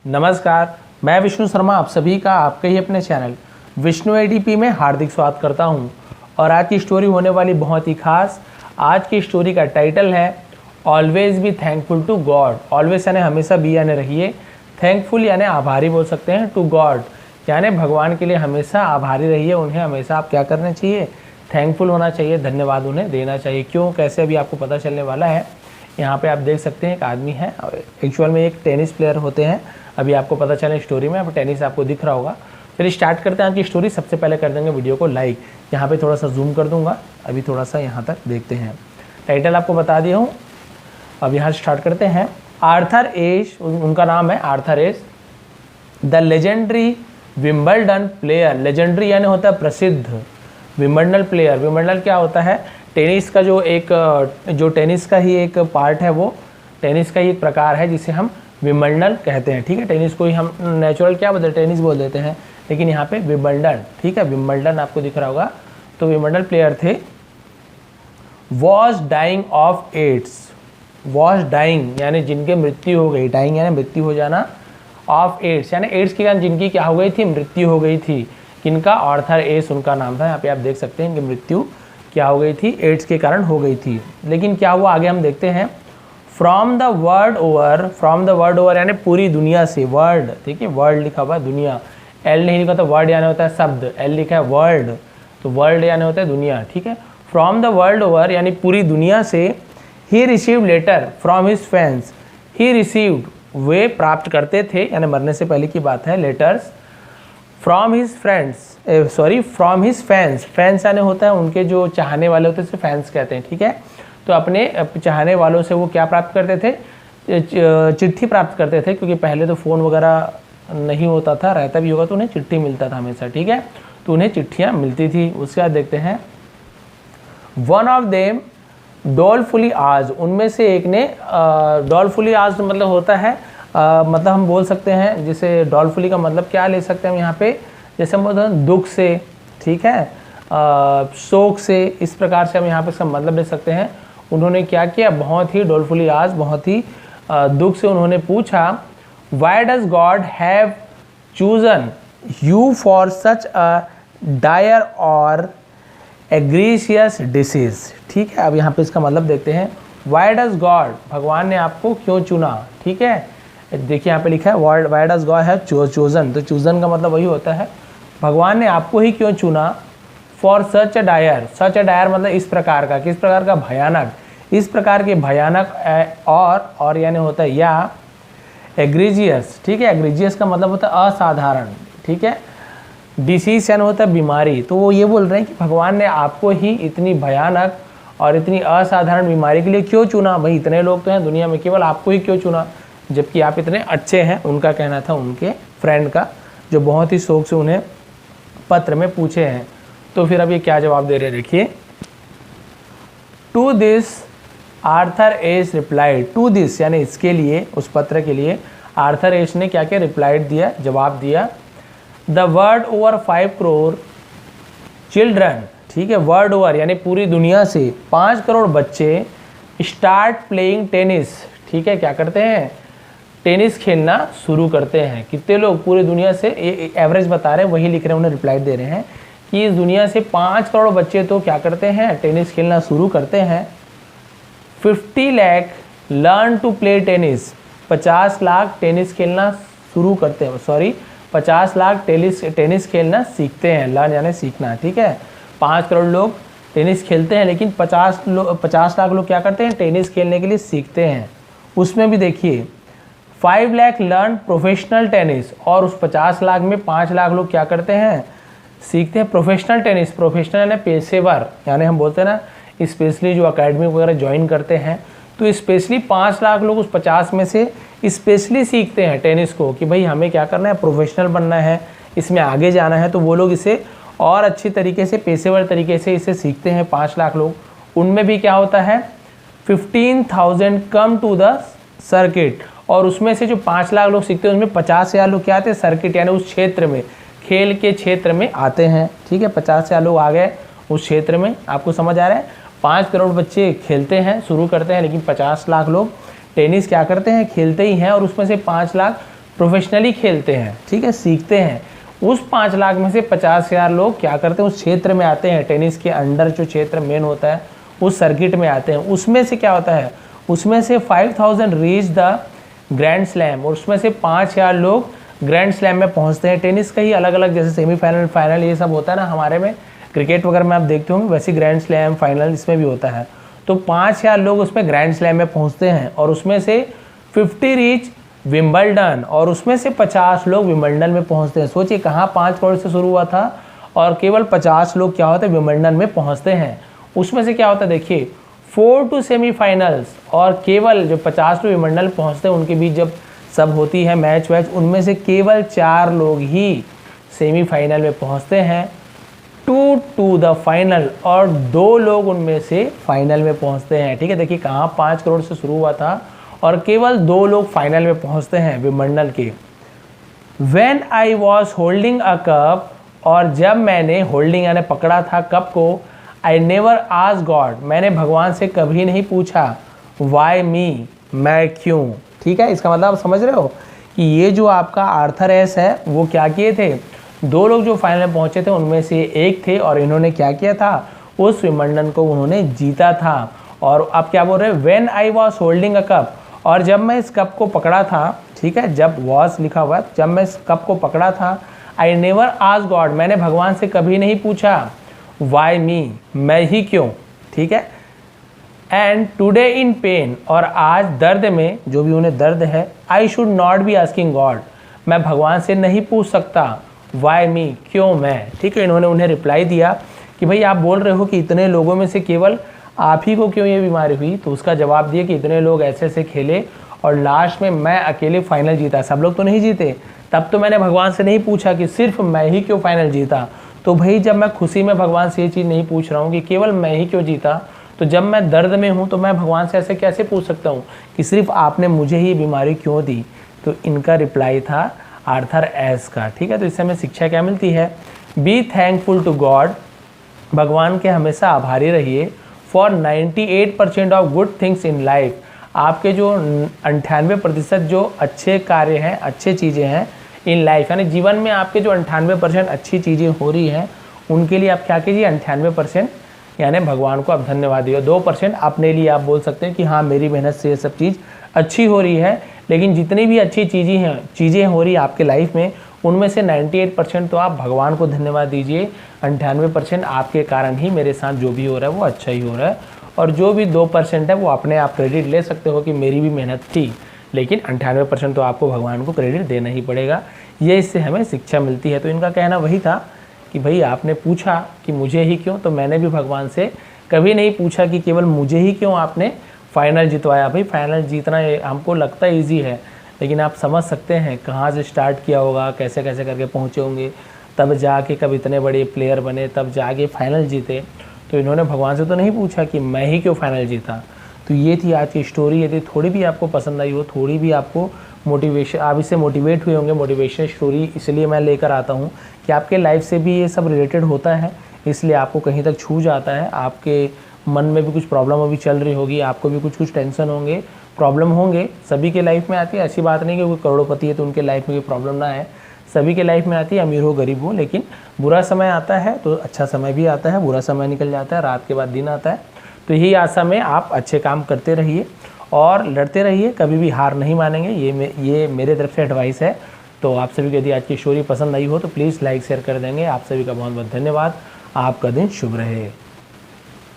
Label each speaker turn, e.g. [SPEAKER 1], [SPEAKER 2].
[SPEAKER 1] नमस्कार, मैं विष्णु शर्मा आप सभी का आपके ही अपने चैनल विष्णु एडीपी में हार्दिक स्वागत करता हूं। और आज की स्टोरी होने वाली बहुत ही खास। आज की स्टोरी का टाइटल है always be thankful to God. Always यानी हमेशा, बी यानी रहिए, थैंकफुल यानी आभारी बोल सकते हैं, टू गॉड यानी भगवान के लिए हमेशा आभारी रहिए। उन्हें हमेशा आप क्या करना चाहिए, थैंकफुल होना चाहिए, धन्यवाद उन्हें देना चाहिए। क्यों, कैसे, अभी आपको पता चलने वाला है। यहाँ पे आप देख सकते हैं एक आदमी है, एक्चुअल में एक टेनिस प्लेयर होते हैं। अभी आपको पता चले स्टोरी में, अब टेनिस आपको दिख रहा होगा। फिर स्टार्ट करते हैं आज की स्टोरी। सबसे पहले कर देंगे वीडियो को लाइक। यहाँ पे थोड़ा सा जूम कर दूंगा, अभी थोड़ा सा यहाँ तक देखते हैं। टाइटल आपको बता दिया हूँ, अब यहाँ स्टार्ट करते हैं। आर्थर एश, उनका नाम है Arthur Ash, the legendary Wimbledon player. Legendary यानी होता है प्रसिद्ध, विंबलडन प्लेयर। विंबलडन क्या होता है, टेनिस का जो टेनिस का ही एक पार्ट है, वो टेनिस का ही एक प्रकार है जिसे हम विंबलडन कहते हैं। ठीक है, टेनिस को ही हम नेचुरल क्या बोलते हैं, टेनिस बोल देते हैं, लेकिन यहाँ पे विंबलडन। ठीक है, विंबलडन आपको दिख रहा होगा। तो विंबलडन प्लेयर थे। Was dying of AIDS. Was dying यानी जिनके मृत्यु हो गई, डाइंग यानी मृत्यु हो जाना, ऑफ एड्स यानी एड्स के कारण जिनकी क्या हो गई थी, मृत्यु हो गई थी। किनका, आर्थर एश उनका नाम था। यहाँ पे आप देख सकते हैं कि मृत्यु क्या हो गई थी, एड्स के कारण हो गई थी। लेकिन क्या हुआ आगे हम देखते हैं। From the world over, from the world over यानी पूरी दुनिया से, वर्ल्ड, ठीक है, वर्ल्ड लिखा हुआ है, दुनिया, एल नहीं लिखा, तो वर्ड यानी होता है शब्द, एल लिखा है वर्ल्ड, तो वर्ल्ड यानी होता है दुनिया। ठीक है, फ्रॉम द वर्ल्ड ओवर यानी पूरी दुनिया से। He received letter from his fans. He received वे प्राप्त करते थे, यानी मरने से पहले की बात है, letters from his friends, sorry from his fans. Fans यानी होता है उनके जो चाहने वाले होते हैं, उसे फैंस कहते हैं। ठीक है, तो अपने चाहने वालों से वो क्या प्राप्त करते थे, चिट्ठी प्राप्त करते थे, क्योंकि पहले तो फ़ोन वगैरह नहीं होता था, रहता भी होगा तो उन्हें चिट्ठी मिलता था हमेशा। ठीक है, तो उन्हें चिट्ठियाँ मिलती थी। उसके बाद देखते हैं, वन ऑफ देम डॉलफुली आज, उनमें से एक ने, डॉलफुली आज मतलब होता है, मतलब हम बोल सकते हैं, जैसे डॉलफुली का मतलब क्या ले सकते हैं हम यहाँ पे, जैसे हम बोलते हैं दुख से, ठीक है, शोक से, इस प्रकार से हम यहाँ पे इसका मतलब ले सकते हैं। उन्होंने क्या किया, बहुत ही डॉलफुली आज, बहुत ही दुख से उन्होंने पूछा, why does God have chosen you for such a dire और एग्रीशियस डिसीज। ठीक है, अब यहाँ पे इसका मतलब देखते हैं। वाई डज गॉड, भगवान ने आपको क्यों चुना। ठीक है, देखिए यहाँ पे लिखा है word, why does God have chosen, तो चूजन का मतलब वही होता है, भगवान ने आपको ही क्यों चुना। For such a dire, such a dire मतलब इस प्रकार का, किस प्रकार का, भयानक, इस प्रकार के भयानक, और यानी होता है या एग्रीजियस। ठीक है, एग्रीजियस का मतलब होता है असाधारण। ठीक है, डिसीज यानी होता है बीमारी। तो वो ये बोल रहे हैं कि भगवान ने आपको ही इतनी भयानक और इतनी असाधारण बीमारी के लिए क्यों चुना। भाई इतने लोग तो हैं दुनिया में, केवल आपको ही क्यों चुना, जबकि आप इतने अच्छे हैं। उनका कहना था, उनके फ्रेंड का, जो बहुत ही शौक से उन्हें पत्र में पूछे हैं। तो फिर अब ये क्या जवाब दे रहे हैं, देखिए। To this Arthur Ash replied, to this यानी इसके लिए, उस पत्र के लिए आर्थर एश ने क्या क्या रिप्लाइड दिया, जवाब दिया। The world over 5 crore children, ठीक है, वर्ल्ड ओवर यानी पूरी दुनिया से 5 करोड़ बच्चे स्टार्ट प्लेइंग टेनिस। ठीक है, क्या करते हैं, टेनिस खेलना शुरू करते हैं। कितने लोग पूरी दुनिया से, ये एवरेज बता रहे हैं, वही लिख रहे हैं, उन्हें रिप्लाई दे रहे हैं कि इस दुनिया से 5 करोड़ बच्चे तो क्या करते हैं, टेनिस खेलना शुरू करते हैं। 50 lakh learn to play tennis, 50 lakh tennis खेलना शुरू करते हैं, सॉरी 50 लाख टेनिस खेलना सीखते हैं। लर्न यानी सीखना। ठीक है, 5 करोड़ लोग टेनिस खेलते हैं, लेकिन 50 लाख लोग क्या करते हैं, टेनिस खेलने के लिए सीखते हैं। उसमें भी देखिए 5 लाख लर्न प्रोफेशनल टेनिस, और उस 50 लाख में 5 लाख लोग क्या करते हैं, सीखते हैं प्रोफेशनल टेनिस। प्रोफेशनल यानी पेशेवर, यानी हम बोलते हैं ना, स्पेशली जो अकेडमी वगैरह ज्वाइन करते हैं, तो स्पेशली 5 लाख लोग उस 50 में से स्पेशली सीखते हैं टेनिस को, कि भाई हमें क्या करना है, प्रोफेशनल बनना है, इसमें आगे जाना है। तो वो लोग इसे और अच्छी तरीके से, पेशेवर तरीके से इसे सीखते हैं 5 लाख लोग। उनमें भी क्या होता है, 15,000 कम टू द सर्किट, और उसमें से जो 5 लाख लोग सीखते हैं, उसमें 50,000 लोग क्या आते हैं, सर्किट यानी उस क्षेत्र में, खेल के क्षेत्र में आते हैं। ठीक है, 50,000 लोग आ गए उस क्षेत्र में। आपको समझ आ रहा है, 5 करोड़ बच्चे खेलते हैं, शुरू करते हैं, लेकिन 50 लाख लोग टेनिस क्या करते हैं, खेलते ही हैं, और उसमें से 5 लाख प्रोफेशनली खेलते हैं, ठीक है, सीखते हैं, उस 5 लाख में से 50,000 लोग क्या करते हैं, उस क्षेत्र में आते हैं, टेनिस के अंडर जो क्षेत्र मेन होता है उस सर्किट में आते हैं। उसमें से क्या होता है, उसमें से 5000 रीच द ग्रैंड स्लैम, और उसमें से 5000 लोग ग्रैंड स्लैम में पहुंचते हैं। टेनिस का ही अलग अलग जैसे सेमीफाइनल, फाइनल ये सब होता है ना हमारे में, क्रिकेट वगैरह में आप देखते होंगे, वैसे ग्रैंड स्लैम फाइनल इसमें भी होता है। तो 5000 लोग उसमें ग्रैंड स्लैम में पहुंचते हैं, और उसमें से 50 रीच विंबलडन, और उसमें से 50 लोग विंबलडन में पहुंचते हैं। सोचिए कहाँ 5 करोड़ से शुरू हुआ था और केवल 50 लोग क्या होते हैं विंबलडन में पहुंचते हैं। उसमें से क्या होता है देखिए 4 टू सेमीफाइनल्स, और केवल जो 50 लोग विंबलडन पहुंचते हैं उनके बीच जब सब होती है मैच वैच, उनमें से केवल 4 लोग ही सेमीफाइनल में पहुंचते हैं, 2 टू द फाइनल, और 2 लोग उनमें से फाइनल में पहुंचते हैं। ठीक है, देखिए कहाँ 5 करोड़ से शुरू हुआ था और केवल 2 लोग फाइनल में पहुंचते हैं विंबलडन के। When I was holding a cup, और जब मैंने होल्डिंग यानी पकड़ा था कप को, I never asked God, मैंने भगवान से कभी नहीं पूछा why me, मैं क्यों। ठीक है, इसका मतलब आप समझ रहे हो कि ये जो आपका आर्थर एस है वो क्या किए थे, 2 लोग जो फाइनल में पहुंचे थे उनमें से एक थे, और इन्होंने क्या किया था, उस विंबलडन को उन्होंने जीता था। और अब क्या बोल रहे हैं, When I was holding a cup, और जब मैं इस कप को पकड़ा था, ठीक है, जब वॉस लिखा हुआ है, जब मैं इस कप को पकड़ा था, आई नेवर आस्क्ड गॉड, मैंने भगवान से कभी नहीं पूछा वाई मी, मैं ही क्यों। ठीक है, एंड टुडे इन पेन, और आज दर्द में, जो भी उन्हें दर्द है, I should not be asking God, मैं भगवान से नहीं पूछ सकता वाई मी, क्यों मैं। ठीक है, इन्होंने उन्हें रिप्लाई दिया कि भाई आप बोल रहे हो कि इतने लोगों में से केवल आप ही को क्यों ये बीमारी हुई, तो उसका जवाब दिया कि इतने लोग ऐसे ऐसे खेले और लास्ट में मैं अकेले फाइनल जीता, सब लोग तो नहीं जीते, तब तो मैंने भगवान से नहीं पूछा कि सिर्फ मैं ही क्यों फाइनल जीता। तो भाई जब मैं खुशी में भगवान से ये चीज़ नहीं पूछ रहा हूँ कि केवल मैं ही क्यों जीता, तो जब मैं दर्द में हूँ तो मैं भगवान से ऐसे कैसे पूछ सकता हूँ कि सिर्फ आपने मुझे ही बीमारी क्यों दी। तो इनका रिप्लाई था आर्थर एस का। ठीक है, तो इससे हमें शिक्षा क्या मिलती है, बी थैंकफुल टू गॉड, भगवान के हमेशा आभारी रहिए, for 98% of good things in life, आपके जो 98% जो अच्छे कार्य हैं, अच्छे चीज़ें हैं इन लाइफ, यानी जीवन में आपके जो 98% अच्छी चीज़ें हो रही हैं उनके लिए आप क्या कीजिए, 98% यानी भगवान को आप धन्यवाद दिए। 2% अपने लिए आप बोल सकते हैं कि हाँ मेरी मेहनत से ये सब चीज़ अच्छी हो रही है, लेकिन जितनी भी अच्छी चीज़ें हो रही है आपके लाइफ में, उनमें से 98% तो आप भगवान को धन्यवाद दीजिए, 98% आपके कारण ही मेरे साथ जो भी हो रहा है वो अच्छा ही हो रहा है, और जो भी 2% है वो अपने आप क्रेडिट ले सकते हो कि मेरी भी मेहनत थी, लेकिन 98% तो आपको भगवान को क्रेडिट देना ही पड़ेगा। ये इससे हमें शिक्षा मिलती है। तो इनका कहना वही था कि भाई आपने पूछा कि मुझे ही क्यों, तो मैंने भी भगवान से कभी नहीं पूछा कि केवल मुझे ही क्यों आपने फाइनल जितवाया। भाई फाइनल जीतना हमको लगता है ईजी है, लेकिन आप समझ सकते हैं कहाँ से स्टार्ट किया होगा, कैसे कैसे करके पहुँचे होंगे, तब जाके कब इतने बड़े प्लेयर बने, तब जाके फाइनल जीते। तो इन्होंने भगवान से तो नहीं पूछा कि मैं ही क्यों फाइनल जीता। तो ये थी आज की स्टोरी। यदि थोड़ी भी आपको पसंद आई हो, थोड़ी भी आपको मोटिवेशन, आप इससे मोटिवेट हुए होंगे, मोटिवेशन स्टोरी इसलिए मैं लेकर आता हूँ कि आपके लाइफ से भी ये सब रिलेटेड होता है, इसलिए आपको कहीं तक छू जाता है। आपके मन में भी कुछ प्रॉब्लम अभी चल रही होगी, आपको भी कुछ टेंशन होंगे, प्रॉब्लम होंगे, सभी के लाइफ में आती है। ऐसी बात नहीं कि कोई करोड़पति है तो उनके लाइफ में कोई प्रॉब्लम ना है, सभी के लाइफ में आती है, अमीर हो गरीब हो। लेकिन बुरा समय आता है तो अच्छा समय भी आता है, बुरा समय निकल जाता है, रात के बाद दिन आता है। तो यही आशा में आप अच्छे काम करते रहिए और लड़ते रहिए, कभी भी हार नहीं मानेंगे। ये मेरे तरफ से एडवाइस है। तो आप सभी को यदि आज की स्टोरी पसंद आई हो तो प्लीज़ लाइक शेयर कर देंगे। आप सभी का बहुत बहुत धन्यवाद। आपका दिन शुभ रहे।